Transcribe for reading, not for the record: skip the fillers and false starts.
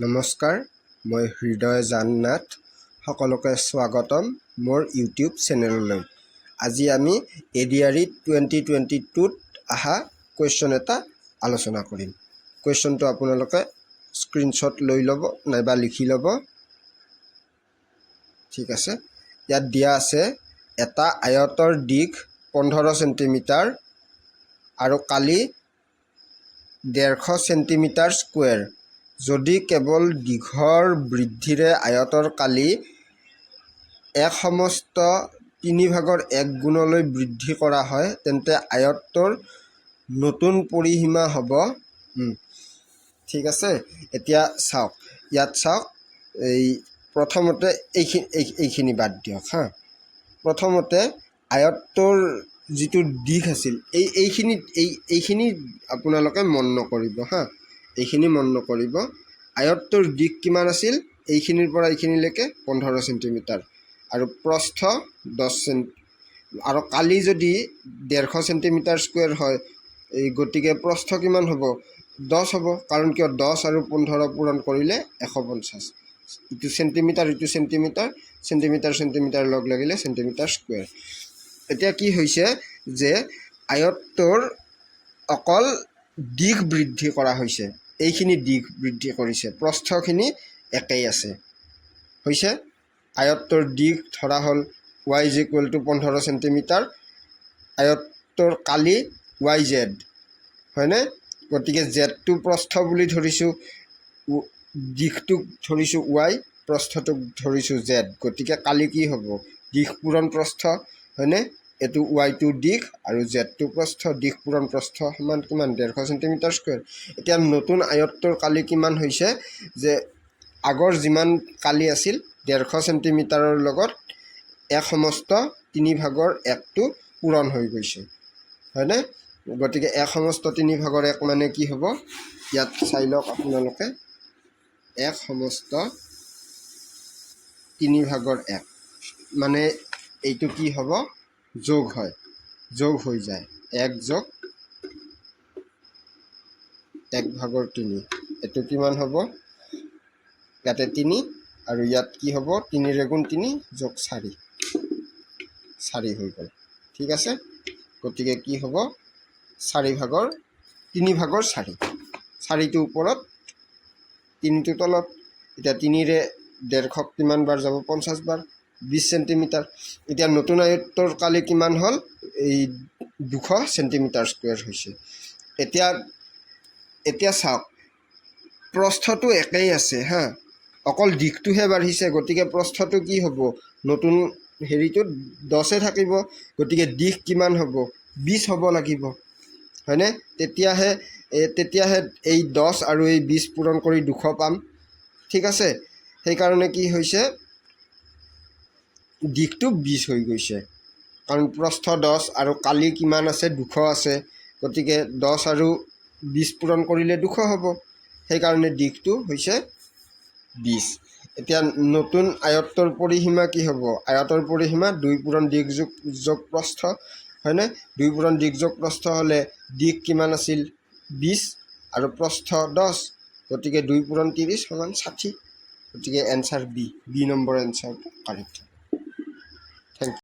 নমস্কাৰ, মই হৃদয় জাননাথ। সকলোকে স্বাগতম মোৰ ইউটিউব চেনেললৈ। আজি আমি এডিআৰই 2022ত অহা কুৱেশ্যন এটা আলোচনা কৰিম। কুৱেশ্যনটো আপোনালোকে স্ক্ৰীনশ্বট লৈ ল'ব নাইবা লিখি ল'ব। ঠিক আছে, ইয়াত দিয়া আছে এটা আয়তৰ দিশ 15 চেণ্টিমিটাৰ আৰু কালি 150 চেণ্টিমিটাৰ স্কুৱেৰ। যদি কেৱল দীঘৰ বৃদ্ধিৰে আয়তৰ কালি 1/3 গুণলৈ বৃদ্ধি কৰা হয় তেন্তে আয়তটোৰ নতুন পৰিসীমা হ'ব। ঠিক আছে, এতিয়া চাওক, ইয়াত চাওক, এই প্ৰথমতে এইখিনি বাদ দিয়ক হা। প্ৰথমতে আয়তটোৰ যিটো দিশ আছিল এইখিনি আপোনালোকে মন নকৰিব হা। এইখিনি মন নকৰিব। আয়তটোৰ দিশ কিমান আছিল? এইখিনিৰ পৰা এইখিনিলৈকে 15 চেণ্টিমিটাৰ আৰু প্ৰস্থ 10 চেণ্টি, আৰু কালি যদি 150 চেণ্টিমিটাৰ স্কুৱেৰ হয়, এই গতিকে প্ৰস্থ কিমান হ'ব? 10 হ'ব। কাৰণ কিয় 10 আৰু 15 পূৰণ কৰিলে 150। ইটো চেণ্টিমিটাৰ, ইটো চেণ্টিমিটাৰ, চেণ্টিমিটাৰ চেণ্টিমিটাৰ লগ লাগিলে চেণ্টিমিটাৰ স্কুৱেৰ। এতিয়া কি হৈছে যে আয়তটোৰ অকল দিশ বৃদ্ধি কৰা হৈছে, এইখিনি দিশ বৃদ্ধি কৰিছে, প্ৰস্থখিনি একেই আছে। হৈছে আয়তটোৰ দিশ ধৰা হ'ল y = 15 চেণ্টিমিটাৰ, আয়তটোৰ কালি YZ হয়নে? গতিকে জেডটো প্ৰস্থ বুলি ধৰিছোঁ, দিশটোক ধৰিছোঁ y, প্ৰস্থটোক ধৰিছোঁ z। গতিকে কালি কি হ'ব? দিশ পূৰণ প্ৰস্থ হয়নে? এইটো y টো দিশ আৰু জেডটো প্ৰস্থ। দিশ পূৰণ প্ৰস্থ সমান কিমান? 150 চেণ্টিমিটাৰ স্কুৱেৰ। এতিয়া নতুন আয়তটোৰ কালি কিমান হৈছে যে আগৰ যিমান কালি আছিল 150 চেণ্টিমিটাৰৰ লগত 1/3 পূৰণ হৈ গৈছে হয়নে? গতিকে 1/3 মানে কি হ'ব? ইয়াত চাই লওক আপোনালোকে, 1/3 মানে এইটো কি হ'ব? যোগ হয়, যোগ হৈ যায়। 1 + 1/3 এইটো কিমান হ'ব? ইয়াতে 3 আৰু ইয়াত কি হ'ব? 3 × 3 + 4, 4 হৈ গ'ল। ঠিক আছে, গতিকে কি হ'ব? 3/4, 4টো ওপৰত 3টো তলত। এতিয়া 3ৰে 150 কিমান বাৰ যাব? 50 বাৰ, 20 চেণ্টিমিটাৰ। এতিয়া নতুন আয়তটোৰ কালি কিমান হ'ল? এই 200 চেণ্টিমিটাৰ স্কুৱেৰ হৈছে। এতিয়া চাওক, প্ৰস্থটো একেই আছে হা, অকল দিশটোহে বাঢ়িছে। গতিকে প্ৰস্থটো কি হ'ব? নতুন হেৰিটোত 10 থাকিব। গতিকে দিশ কিমান হ'ব? 20 হ'ব লাগিব হয়নে? তেতিয়াহে এই 10 আৰু এই 20 পূৰণ কৰি 200 পাম। ঠিক আছে, সেইকাৰণে কি হৈছে? দিশটো 20 হৈ গৈছে, কাৰণ প্ৰস্থ 10 আৰু কালি কিমান আছে? 200 আছে। গতিকে 10 আৰু 20 পূৰণ কৰিলে 200 হ'ব। সেইকাৰণে দিশটো হৈছে 20। এতিয়া নতুন আয়তটোৰ পৰিসীমা কি হ'ব? আয়তৰ পৰিসীমা 2 পূৰণ দিশ যোগ প্ৰস্থ হয়নে? 2 পূৰণ দিশ যোগ প্ৰস্থ হ'লে দিশ কিমান আছিল? 20 আৰু প্ৰস্থ 10। গতিকে 2 পূৰণ 30 = 60। গতিকে এনচাৰ বি নম্বৰ এনচাৰটো কাৰেক্ট। Thank U.